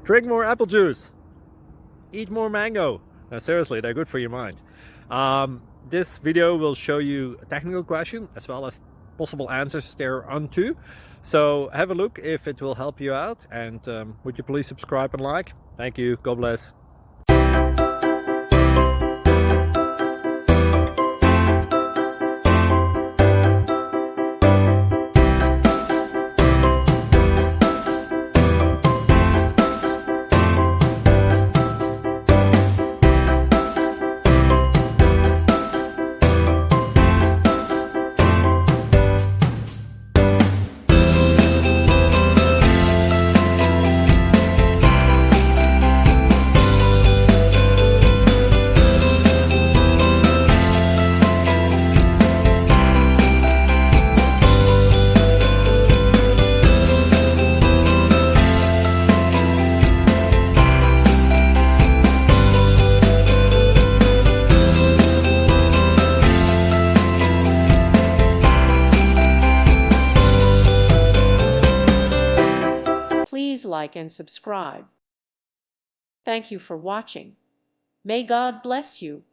Drink more apple juice. Eat more mango. No, seriously, they're good for your mind. This video will show you a technical question as well as possible answers thereunto. So have a look if it will help you out, and would you please subscribe and like? Thank you. God bless. Please like and subscribe. Thank you for watching. May God bless you.